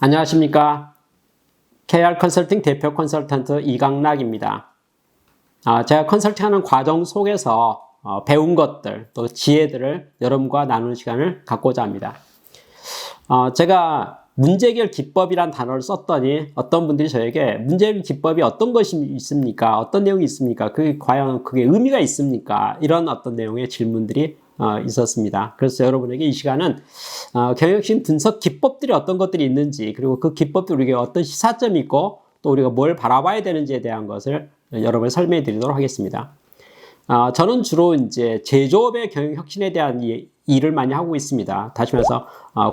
안녕하십니까. KR 컨설팅 대표 컨설턴트 이강락입니다. 제가 컨설팅하는 과정 속에서 배운 것들, 또 지혜들을 여러분과 나누는 시간을 갖고자 합니다. 제가 문제해결 기법이란 단어를 썼더니 어떤 분들이 저에게 문제해결 기법이 어떤 것이 있습니까? 어떤 내용이 있습니까? 그게 과연 그게 의미가 있습니까? 이런 어떤 내용의 질문들이 있었습니다. 그래서 여러분에게 이 시간은 경영심 분석 기법들이 어떤 것들이 있는지, 그리고 그 기법들이 우리가 어떤 시사점이 있고 또 우리가 뭘 바라봐야 되는지에 대한 것을 여러분에 설명해 드리도록 하겠습니다. 저는 주로 이제 제조업의 경영 혁신에 대한 일을 많이 하고 있습니다. 다시 말해서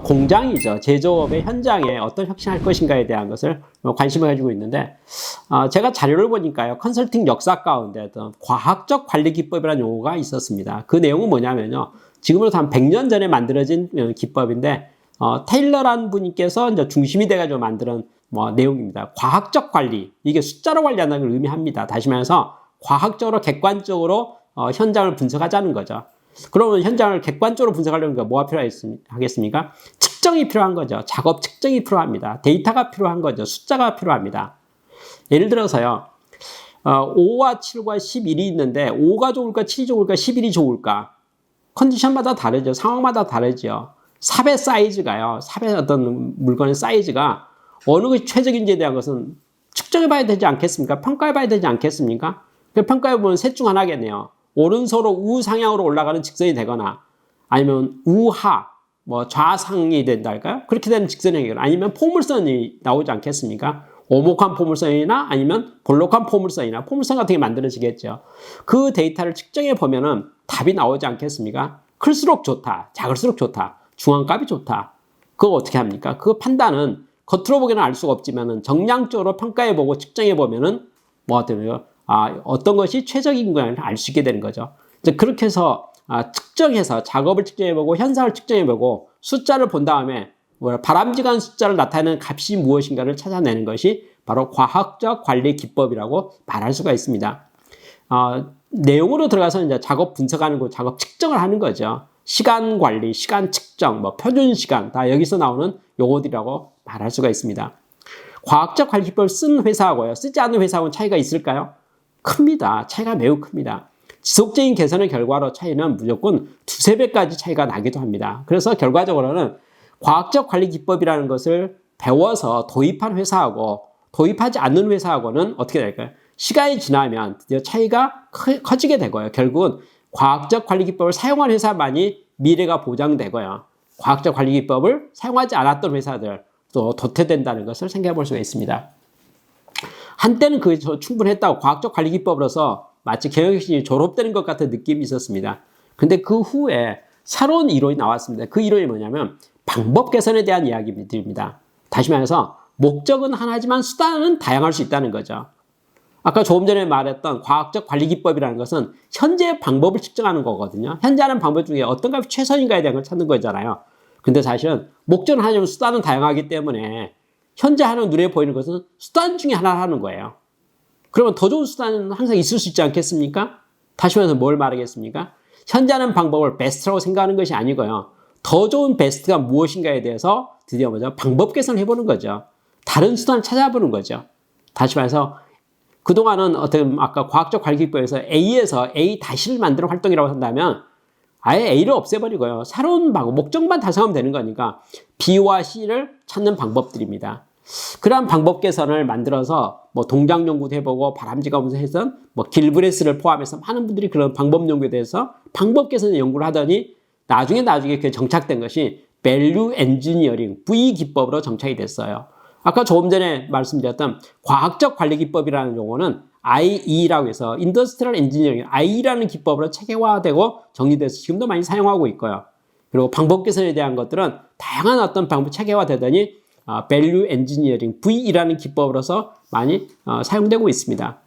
공장이죠. 제조업의 현장에 어떤 혁신할 것인가에 대한 것을 관심을 가지고 있는데, 제가 자료를 보니까요, 컨설팅 역사 가운데 어떤 과학적 관리 기법이라는 용어가 있었습니다. 그 내용은 뭐냐면요, 지금으로부터 한 100년 전에 만들어진 기법인데, 테일러라는 분께서 이제 중심이 돼가지고 만드는 내용입니다. 과학적 관리, 이게 숫자로 관리한다는 걸 의미합니다. 다시 말해서 과학적으로 객관적으로 현장을 분석하자는 거죠. 그러면 현장을 객관적으로 분석하려면 뭐가 필요하겠습니까? 측정이 필요한 거죠. 작업 측정이 필요합니다. 데이터가 필요한 거죠. 숫자가 필요합니다. 예를 들어서요, 5와 7과 11이 있는데 5가 좋을까 7이 좋을까 11이 좋을까? 컨디션마다 다르죠. 상황마다 다르죠. 삽의 사이즈가요, 삽의 어떤 물건의 사이즈가 어느 것이 최적인지에 대한 것은 측정해 봐야 되지 않겠습니까? 평가해 봐야 되지 않겠습니까? 평가해 보면 셋 중 하나겠네요. 오른손으로 우상향으로 올라가는 직선이 되거나, 아니면 우하, 좌상이 된다 할까요? 그렇게 되는 직선이 아니면 포물선이 나오지 않겠습니까? 오목한 포물선이나 아니면 볼록한 포물선이나 포물선 같은 게 만들어지겠죠. 그 데이터를 측정해 보면은 답이 나오지 않겠습니까? 클수록 좋다, 작을수록 좋다, 중앙값이 좋다. 그거 어떻게 합니까? 그 판단은 겉으로 보기에는 알 수가 없지만은 정량적으로 평가해 보고 측정해 보면은 어떤 것이 최적인 거를 알 수 있게 되는 거죠. 이제 그렇게 해서 측정해서 작업을 측정해보고 현상을 측정해보고 숫자를 본 다음에 바람직한 숫자를 나타내는 값이 무엇인가를 찾아내는 것이 바로 과학적 관리 기법이라고 말할 수가 있습니다. 내용으로 들어가서 이제 작업 분석하는 거, 작업 측정을 하는 거죠. 시간 관리, 시간 측정, 표준 시간, 다 여기서 나오는 용어들이라고 말할 수가 있습니다. 과학적 관리 기법을 쓴 회사하고요, 쓰지 않는 회사하고는 차이가 있을까요? 큽니다. 차이가 매우 큽니다. 지속적인 개선의 결과로 차이는 무조건 두세 배까지 차이가 나기도 합니다. 그래서 결과적으로는 과학적 관리 기법이라는 것을 배워서 도입한 회사하고 도입하지 않는 회사하고는 어떻게 될까요? 시간이 지나면 드디어 차이가 커지게 되고요. 결국은 과학적 관리 기법을 사용한 회사만이 미래가 보장되고요, 과학적 관리 기법을 사용하지 않았던 회사들 또 도태된다는 것을 생각해 볼 수가 있습니다. 한때는 그게 충분했다고 과학적 관리 기법으로서 마치 경영혁신이 졸업되는 것 같은 느낌이 있었습니다. 근데 그 후에 새로운 이론이 나왔습니다. 그 이론이 뭐냐면 방법 개선에 대한 이야기입니다. 다시 말해서 목적은 하나지만 수단은 다양할 수 있다는 거죠. 아까 조금 전에 말했던 과학적 관리 기법이라는 것은 현재의 방법을 측정하는 거거든요. 현재 하는 방법 중에 어떤 값이 최선인가에 대한 걸 찾는 거잖아요. 근데 사실은 목적은 하나지만 수단은 다양하기 때문에 현재 하는 눈에 보이는 것은 수단 중에 하나라는 거예요. 그러면 더 좋은 수단은 항상 있을 수 있지 않겠습니까? 다시 말해서 뭘 말하겠습니까? 현재 하는 방법을 베스트라고 생각하는 것이 아니고요, 더 좋은 베스트가 무엇인가에 대해서 드디어 방법 개선을 해보는 거죠. 다른 수단을 찾아보는 거죠. 다시 말해서 그동안은 아까 과학적 관리 기법에서 A에서 A-를 만드는 활동이라고 한다면 아예 A를 없애버리고요, 새로운 방법, 목적만 달성하면 되는 거니까 B와 C를 찾는 방법들입니다. 그러한 방법 개선을 만들어서 동작 연구도 해보고 바람직한 해선, 길브레스를 포함해서 많은 분들이 그런 방법 연구에 대해서 방법 개선 연구를 하더니 나중에 그게 정착된 것이 밸류 엔지니어링, V 기법으로 정착이 됐어요. 아까 조금 전에 말씀드렸던 과학적 관리 기법이라는 용어는 IE라고 해서 인더스트리얼 엔지니어링, IE라는 기법으로 체계화되고 정리돼서 지금도 많이 사용하고 있고요. 그리고 방법 개선에 대한 것들은 다양한 어떤 방법 체계화되더니 밸류 엔지니어링, V라는 기법으로서 많이 사용되고 있습니다.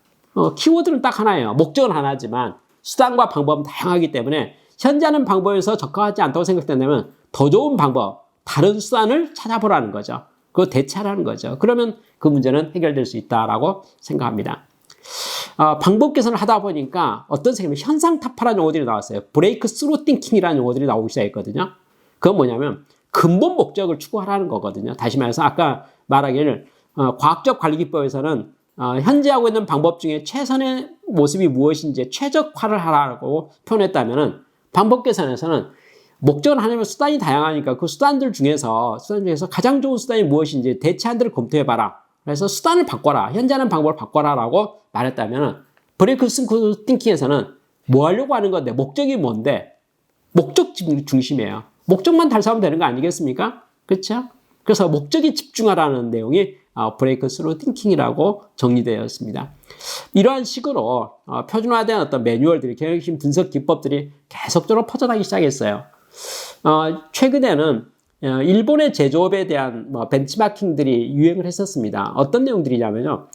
키워드는 딱 하나예요. 목적은 하나지만 수단과 방법은 다양하기 때문에 현재 하는 방법에서 적합하지 않다고 생각된다면 더 좋은 방법, 다른 수단을 찾아보라는 거죠. 그거 대체하라는 거죠. 그러면 그 문제는 해결될 수 있다라고 생각합니다. 방법 개선을 하다 보니까 어떤 생각이면 현상 타파라는 용어들이 나왔어요. 브레이크 스루 띵킹이라는 용어들이 나오기 시작했거든요. 그건 뭐냐면 근본 목적을 추구하라는 거거든요. 다시 말해서 아까 말하기를 과학적 관리 기법에서는 현재 하고 있는 방법 중에 최선의 모습이 무엇인지 최적화를 하라고 표현했다면은 방법 개선에서는 목적은 하나면 수단이 다양하니까 그 수단들 중에서 가장 좋은 수단이 무엇인지 대체안들을 검토해봐라. 그래서 수단을 바꿔라. 현재 하는 방법을 바꿔라라고 말했다면은 브레이크스루 띵킹에서는 뭐 하려고 하는 건데 목적이 뭔데 목적 중심이에요. 목적만 달성하면 되는 거 아니겠습니까? 그렇죠? 그래서 목적에 집중하라는 내용이 브레이크스루 띵킹이라고 정리되어 있습니다. 이러한 식으로 표준화된 어떤 매뉴얼들이 경영심 분석 기법들이 계속적으로 퍼져나기 시작했어요. 최근에는 일본의 제조업에 대한 벤치마킹들이 유행을 했었습니다. 어떤 내용들이냐면요.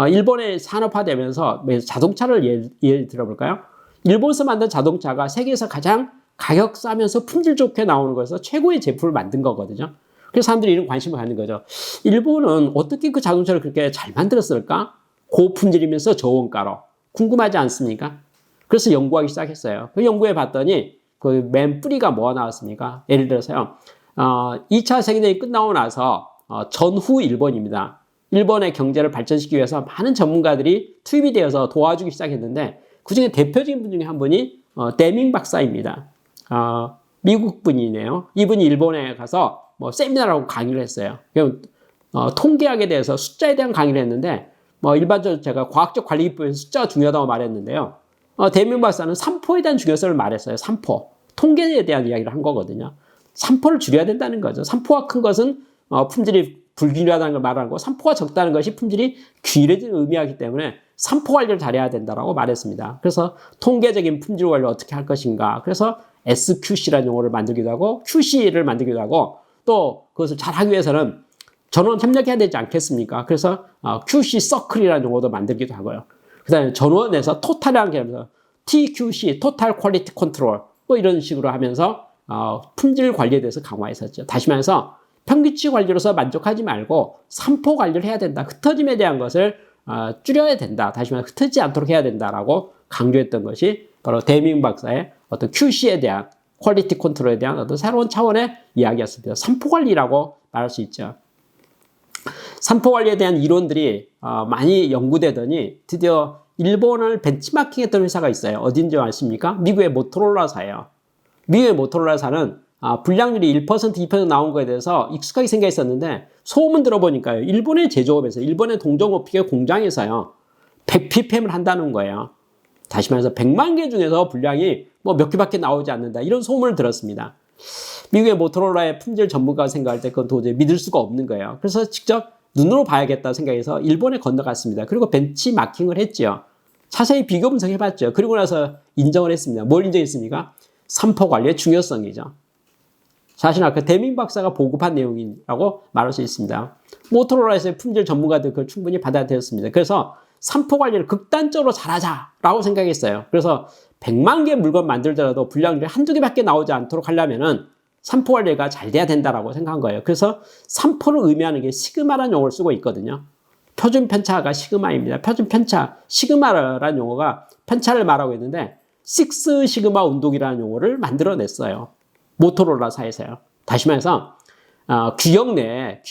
일본의 산업화되면서 자동차를 예를 들어볼까요? 일본에서 만든 자동차가 세계에서 가장 가격 싸면서 품질 좋게 나오는 거에서 최고의 제품을 만든 거거든요. 그래서 사람들이 이런 관심을 갖는 거죠. 일본은 어떻게 그 자동차를 그렇게 잘 만들었을까? 고품질이면서 저원가로. 궁금하지 않습니까? 그래서 연구하기 시작했어요. 그 연구해 봤더니 그 맨 뿌리가 뭐가 나왔습니까? 예를 들어서요. 2차 세계대전이 끝나고 나서 전후 일본입니다. 일본의 경제를 발전시키기 위해서 많은 전문가들이 투입이 되어서 도와주기 시작했는데 그중에 대표적인 분 중에 한 분이 데밍 박사입니다. 미국 분이네요. 이분이 일본에 가서 세미나라고 강의를 했어요. 통계학에 대해서 숫자에 대한 강의를 했는데 일반적으로 제가 과학적 관리 기법에서 숫자가 중요하다고 말했는데요. 데밍 박사는 3포에 대한 중요성을 말했어요. 3포. 통계에 대한 이야기를 한 거거든요. 3포를 줄여야 된다는 거죠. 3포가 큰 것은 품질이 불균일하다는 걸 말하는 거고 3포가 적다는 것이 품질이 균일해지는 의미하기 때문에 3포 관리를 잘해야 된다고 말했습니다. 그래서 통계적인 품질 관리를 어떻게 할 것인가. 그래서 SQC라는 용어를 만들기도 하고 QC를 만들기도 하고 또 그것을 잘하기 위해서는 전원 협력해야 되지 않겠습니까? 그래서 QC 서클이라는 용어도 만들기도 하고요. 그 다음에 전원에서 토탈이라는 게 하면서 TQC, 토탈 퀄리티 컨트롤 이런 식으로 하면서 품질 관리에 대해서 강화했었죠. 다시 말해서 평균치 관리로서 만족하지 말고 3포 관리를 해야 된다. 흩어짐에 대한 것을 줄여야 된다. 다시 말해서 흩어지지 않도록 해야 된다라고 강조했던 것이 바로 데밍 박사의 어떤 QC에 대한 퀄리티 컨트롤에 대한 어떤 새로운 차원의 이야기였습니다. 3포 관리라고 말할 수 있죠. 3포 관리에 대한 이론들이 많이 연구되더니 드디어 일본을 벤치마킹했던 회사가 있어요. 어딘지 아십니까? 미국의 모토로라사예요. 미국의 모토로라사는 불량률이 1%, 2% 나온 거에 대해서 익숙하게 생각해 있었는데 소문 들어보니까요. 일본의 제조업에서 일본의 동종업계 공장에서요. 100ppm을 한다는 거예요. 다시 말해서 100만 개 중에서 불량이 몇 개밖에 나오지 않는다. 이런 소문을 들었습니다. 미국의 모토로라의 품질 전문가가 생각할 때 그건 도저히 믿을 수가 없는 거예요. 그래서 직접 눈으로 봐야겠다 생각해서 일본에 건너갔습니다. 그리고 벤치마킹을 했죠. 자세히 비교 분석해봤죠. 그리고 나서 인정을 했습니다. 뭘 인정했습니까? 3포 관리의 중요성이죠. 사실 아까 데밍 박사가 보급한 내용이라고 말할 수 있습니다. 모토로라에서의 품질 전문가들 그걸 충분히 받아들였습니다. 그래서 3포 관리를 극단적으로 잘하자라고 생각했어요. 그래서 100만 개 물건 만들더라도 불량률이 한두 개밖에 나오지 않도록 하려면은 3포 관리가 잘 돼야 된다라고 생각한 거예요. 그래서 3포를 의미하는 게 시그마라는 용어를 쓰고 있거든요. 표준 편차가 시그마입니다. 표준 편차, 시그마라는 용어가 편차를 말하고 있는데 6 시그마 운동이라는 용어를 만들어냈어요. 모토로라사에서요. 다시 말해서 규격 내에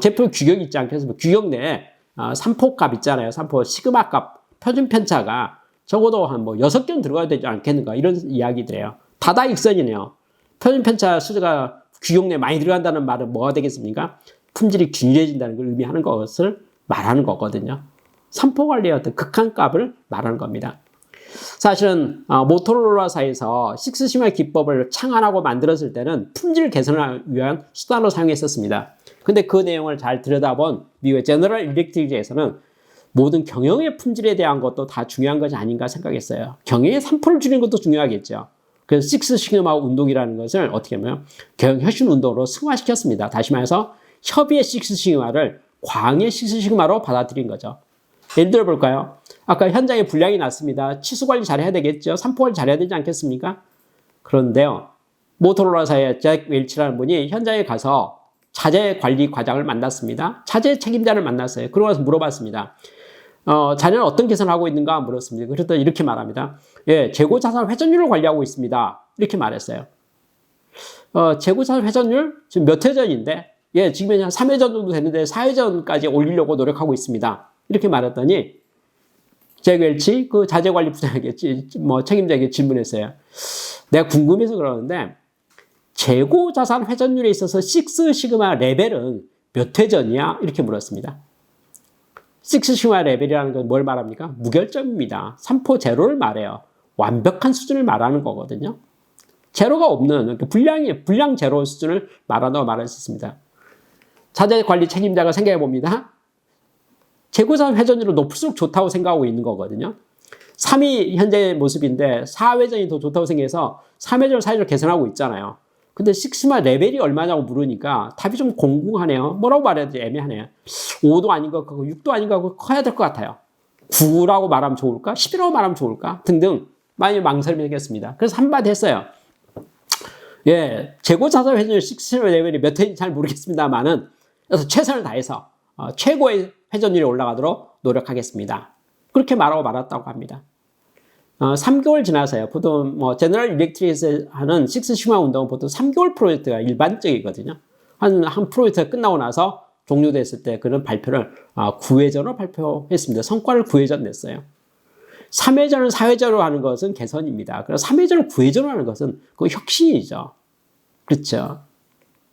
제품 규격이 있지 않겠습니까? 규격 내에 3포 값 있잖아요. 3포 시그마 값 표준 편차가 적어도 한 6개는 들어가야 되지 않겠는가 이런 이야기들이에요. 다다익선이네요. 표준 편차 수가 규격 내에 많이 들어간다는 말은 뭐가 되겠습니까? 품질이 균일해진다는 걸 의미하는 것을 말하는 거거든요. 3포 관리의 어떤 극한값을 말하는 겁니다. 사실은 모토로라사에서 6 시그마 기법을 창안하고 만들었을 때는 품질 개선을 위한 수단으로 사용했었습니다. 근데 그 내용을 잘 들여다본 미국의 제너럴 일렉트릭에서는 모든 경영의 품질에 대한 것도 다 중요한 것이 아닌가 생각했어요. 경영의 3%를 줄이는 것도 중요하겠죠. 그래서 6 시그마 운동이라는 것을 어떻게 하면 경영 혁신 운동으로 승화시켰습니다. 다시 말해서 협의의 6 시그마를 광의 6 시그마로 받아들인 거죠. 예를 들어 볼까요? 아까 현장에 불량이 났습니다. 치수 관리 잘해야 되겠죠. 3포 관리 잘해야 되지 않겠습니까? 그런데요. 모토로라사의 잭 웰치라는 분이 현장에 가서 자재 관리 과장을 만났습니다. 자재 책임자를 만났어요. 그러고 나서 물어봤습니다. 자네는 어떤 개선을 하고 있는가 물었습니다. 그랬더니 이렇게 말합니다. 예, 재고 자산 회전율을 관리하고 있습니다. 이렇게 말했어요. 재고자산 회전율 지금 몇 회전인데, 예, 지금 한 3회전 정도 되는데 4회전까지 올리려고 노력하고 있습니다. 이렇게 말했더니 잭 웰치 그 자재관리 부장에게 책임자에게 질문했어요. 내가 궁금해서 그러는데 재고자산 회전율에 있어서 6 시그마 레벨은 몇 회전이야? 이렇게 물었습니다. 6 시그마 레벨이라는 건 뭘 말합니까? 무결점입니다. 3포 제로를 말해요. 완벽한 수준을 말하는 거거든요. 제로가 없는 불량 제로 수준을 말한다고 말할 수 있습니다. 자재관리 책임자가 생각해 봅니다. 재고자산 회전율은 높을수록 좋다고 생각하고 있는 거거든요. 3이 현재 모습인데 4회전이 더 좋다고 생각해서 3회전, 4회전을 개선하고 있잖아요. 근데 6마 레벨이 얼마냐고 물으니까 답이 좀 공공하네요. 뭐라고 말해야 될지 애매하네요. 5도 아닌 것 같고 6도 아닌 것 같고 커야 될 것 같아요. 9라고 말하면 좋을까? 10이라고 말하면 좋을까? 등등 많이 망설임이 생겼습니다. 그래서 한마디 했어요. 예, 재고자산 회전율 6 레벨이 몇 회인지 잘 모르겠습니다만은 그래서 최선을 다해서 최고의 회전율이 올라가도록 노력하겠습니다. 그렇게 말하고 말았다고 합니다. 3개월 지나서요. 보통 제너럴 일렉트릭에서 하는 6 시그마 운동은 보통 3개월 프로젝트가 일반적이거든요. 한 프로젝트가 끝나고 나서 종료됐을 때 그런 발표를 9회전으로 발표했습니다. 성과를 9회전 냈어요. 3회전을 4회전으로 하는 것은 개선입니다. 그래서 3회전을 9회전으로 하는 것은 그 혁신이죠. 그렇죠.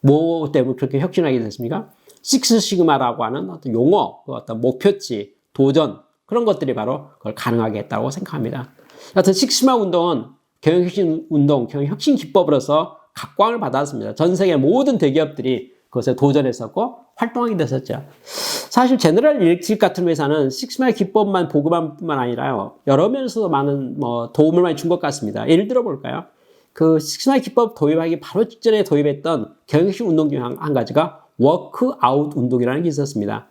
뭐 때문에 그렇게 혁신하게 됐습니까? 6 시그마라고 하는 어떤 용어, 어떤 목표치, 도전 그런 것들이 바로 그걸 가능하게 했다고 생각합니다. 하여튼 6 시그마 운동은 경영혁신 운동, 경영혁신 기법으로서 각광을 받았습니다. 전 세계 모든 대기업들이 그것에 도전했었고 활동하게 됐었죠. 사실 제너럴 일렉트릭 같은 회사는 6 시그마 기법만 보고만 뿐만 아니라요. 여러 면에서도 많은 도움을 많이 준 것 같습니다. 예를 들어 볼까요? 그 6 시그마 기법 도입하기 바로 직전에 도입했던 경영혁신 운동 중 한 가지가 워크아웃 운동이라는 게 있었습니다.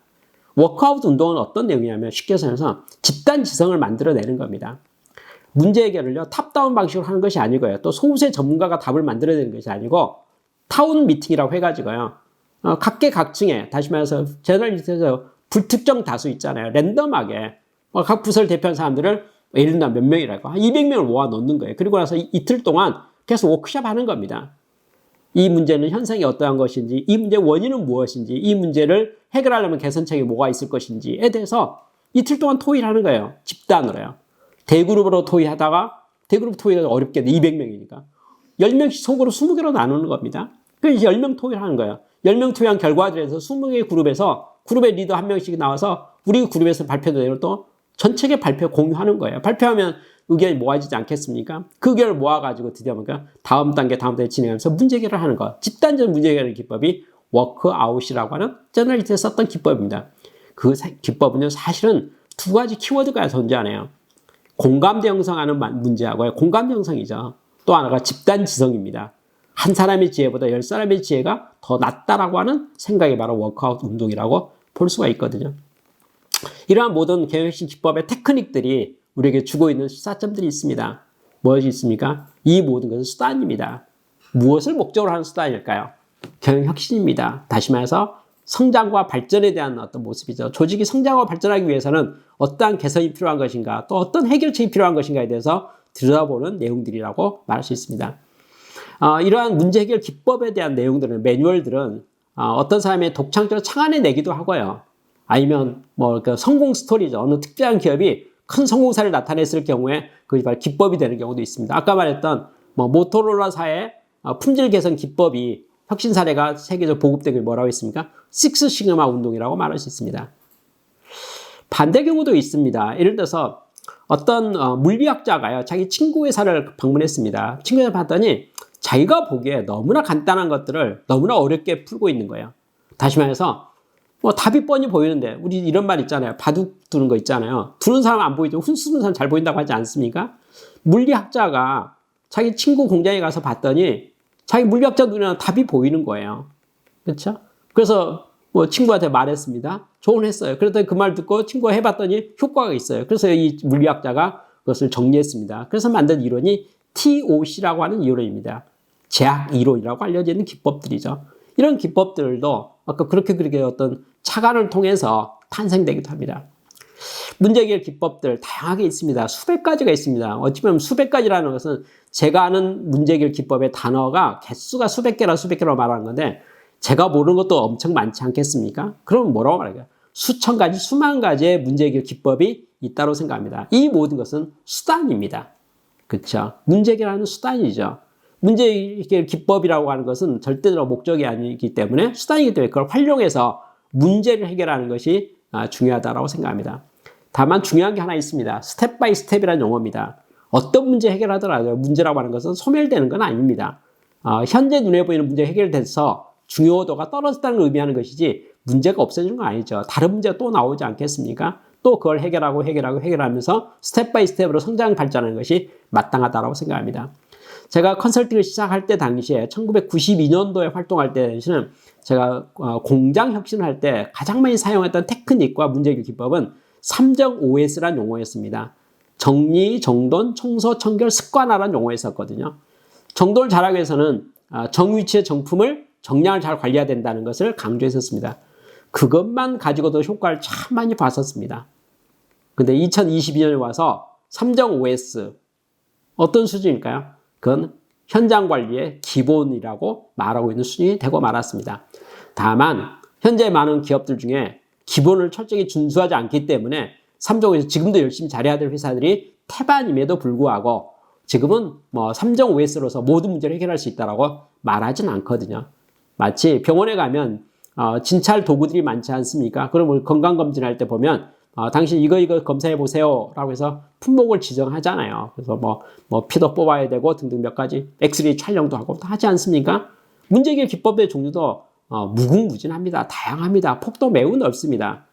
워크아웃 운동은 어떤 내용이냐면 쉽게 설명해서 집단 지성을 만들어내는 겁니다. 문제 해결을요 탑다운 방식으로 하는 것이 아니고요. 또 소수의 전문가가 답을 만들어내는 것이 아니고 타운 미팅이라고 해가지고요. 각계각층에 다시 말해서 제너럴리스트에서 불특정 다수 있잖아요. 랜덤하게 각 부서를 대표하는 사람들을 예를 들면 몇 명이라고 한 200명을 모아 놓는 거예요. 그리고 나서 이틀 동안 계속 워크숍 하는 겁니다. 이 문제는 현상이 어떠한 것인지, 이 문제의 원인은 무엇인지, 이 문제를 해결하려면 개선책이 뭐가 있을 것인지에 대해서 이틀 동안 토의를 하는 거예요. 집단으로요. 대그룹으로 토의하다가 대그룹 토의가 어렵게 200명이니까 10명씩 속으로 20개로 나누는 겁니다. 그래서 10명 토의를 하는 거예요. 10명 토의한 결과들에서 20개의 그룹에서 그룹의 리더 한 명씩 나와서 우리 그룹에서 발표되는 또 전체의 발표 공유하는 거예요. 발표하면 의견이 모아지지 않겠습니까? 그 의견을 모아가지고 드디어 뭔가 다음 단계 진행하면서 문제 해결을 하는 것. 집단적 문제 해결 기법이 워크아웃이라고 하는 저널리스트에 썼던 기법입니다. 그 기법은요, 사실은 두 가지 키워드가 존재하네요. 공감대 형성하는 문제하고요. 공감대 형성이죠. 또 하나가 집단 지성입니다. 한 사람의 지혜보다 10사람의 지혜가 더 낫다라고 하는 생각이 바로 워크아웃 운동이라고 볼 수가 있거든요. 이러한 모든 경영혁신 기법의 테크닉들이 우리에게 주고 있는 시사점들이 있습니다. 무엇이 있습니까? 이 모든 것은 수단입니다. 무엇을 목적으로 하는 수단일까요? 경영혁신입니다. 다시 말해서 성장과 발전에 대한 어떤 모습이죠. 조직이 성장하고 발전하기 위해서는 어떠한 개선이 필요한 것인가, 또 어떤 해결책이 필요한 것인가에 대해서 들여다보는 내용들이라고 말할 수 있습니다. 이러한 문제 해결 기법에 대한 내용들은, 매뉴얼들은 어떤 사람의 독창적으로 창안해내기도 하고요. 아니면 성공 스토리죠. 어느 특별한 기업이 큰 성공사를 나타냈을 경우에 그게 바로 기법이 되는 경우도 있습니다. 아까 말했던 모토로라사의 품질 개선 기법이 혁신 사례가 세계적으로 보급된 게 뭐라고 했습니까? 6 시그마 운동이라고 말할 수 있습니다. 반대 경우도 있습니다. 예를 들어서 어떤 물리학자가요, 자기 친구 회사를 방문했습니다. 친구 회사 봤더니 자기가 보기에 너무나 간단한 것들을 너무나 어렵게 풀고 있는 거예요. 다시 말해서 답이 뻔히 보이는데, 우리 이런 말 있잖아요. 바둑 두는 거 있잖아요. 두는 사람 안 보이죠. 훈수는 사람 잘 보인다고 하지 않습니까? 물리학자가 자기 친구 공장에 가서 봤더니 자기 물리학자 눈에는 답이 보이는 거예요. 그렇죠? 그래서 친구한테 말했습니다. 조언했어요. 그랬더니 그 말 듣고 친구가 해봤더니 효과가 있어요. 그래서 이 물리학자가 그것을 정리했습니다. 그래서 만든 이론이 TOC라고 하는 이론입니다. 제약 이론이라고 알려져 있는 기법들이죠. 이런 기법들도 아까 그렇게 어떤 착안을 통해서 탄생되기도 합니다. 문제 해결 기법들 다양하게 있습니다. 수백 가지가 있습니다. 어찌 보면 수백 가지라는 것은 제가 아는 문제 해결 기법의 단어가 개수가 수백 개라고 말하는 건데 제가 모르는 것도 엄청 많지 않겠습니까? 그럼 뭐라고 말할까요? 수천 가지, 수만 가지의 문제 해결 기법이 있다고 생각합니다. 이 모든 것은 수단입니다. 그렇죠? 문제 해결하는 수단이죠. 문제 해결 기법이라고 하는 것은 절대로 목적이 아니기 때문에 수단이기 때문에 그걸 활용해서 문제를 해결하는 것이 중요하다고 생각합니다. 다만 중요한 게 하나 있습니다. 스텝 바이 스텝이라는 용어입니다. 어떤 문제 해결하더라도 문제라고 하는 것은 소멸되는 건 아닙니다. 현재 눈에 보이는 문제 해결돼서 중요도가 떨어졌다는 걸 의미하는 것이지 문제가 없어지는 건 아니죠. 다른 문제가 또 나오지 않겠습니까? 또 그걸 해결하면서 스텝 바이 스텝으로 성장 발전하는 것이 마땅하다고 생각합니다. 제가 컨설팅을 시작할 때 당시에 1992년도에 활동할 때는 제가 공장 혁신을 할 때 가장 많이 사용했던 테크닉과 문제 해결 기법은 3정 OS라는 용어였습니다. 정리, 정돈, 청소, 청결, 습관화라는 용어였었거든요. 정돈을 잘하기 위해서는 정위치의 정품을 정량을 잘 관리해야 된다는 것을 강조했었습니다. 그것만 가지고도 효과를 참 많이 봤었습니다. 근데 2022년에 와서 3정 OS 어떤 수준일까요? 그건 현장 관리의 기본이라고 말하고 있는 수준이 되고 말았습니다. 다만 현재 많은 기업들 중에 기본을 철저히 준수하지 않기 때문에 3정 OS 지금도 열심히 잘해야 될 회사들이 태반임에도 불구하고 지금은 3정 OS로서 모든 문제를 해결할 수 있다고 말하진 않거든요. 마치 병원에 가면 진찰 도구들이 많지 않습니까? 그럼 건강검진할 때 보면 당신 이거 검사해 보세요 라고 해서 품목을 지정하잖아요. 그래서 피도 뽑아야 되고 등등 몇 가지 엑스레이 촬영도 하고 하지 않습니까? 문제 해결 기법의 종류도 무궁무진합니다. 다양합니다. 폭도 매우 넓습니다.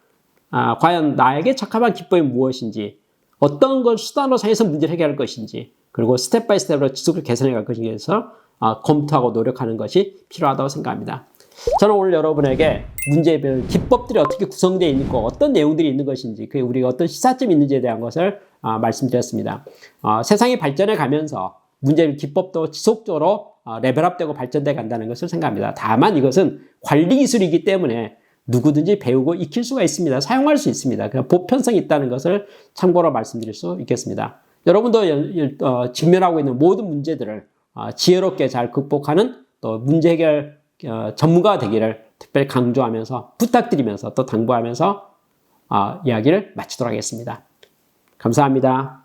과연 나에게 적합한 기법이 무엇인지, 어떤 걸 수단으로 사용해서 문제를 해결할 것인지, 그리고 스텝 바이 스텝으로 지속적으로 개선해 갈 것인지에 대해서 검토하고 노력하는 것이 필요하다고 생각합니다. 저는 오늘 여러분에게 문제 해결 기법들이 어떻게 구성되어 있고 어떤 내용들이 있는 것인지, 그게 우리가 어떤 시사점이 있는지에 대한 것을 말씀드렸습니다. 세상이 발전해 가면서 문제 해결 기법도 지속적으로 레벨업되고 발전돼 간다는 것을 생각합니다. 다만 이것은 관리 기술이기 때문에 누구든지 배우고 익힐 수가 있습니다. 사용할 수 있습니다. 그냥 보편성이 있다는 것을 참고로 말씀드릴 수 있겠습니다. 여러분도 직면하고 있는 모든 문제들을 지혜롭게 잘 극복하는 또 문제 해결 전문가가 되기를 특별히 강조하면서 부탁드리면서 또 당부하면서 이야기를 마치도록 하겠습니다. 감사합니다.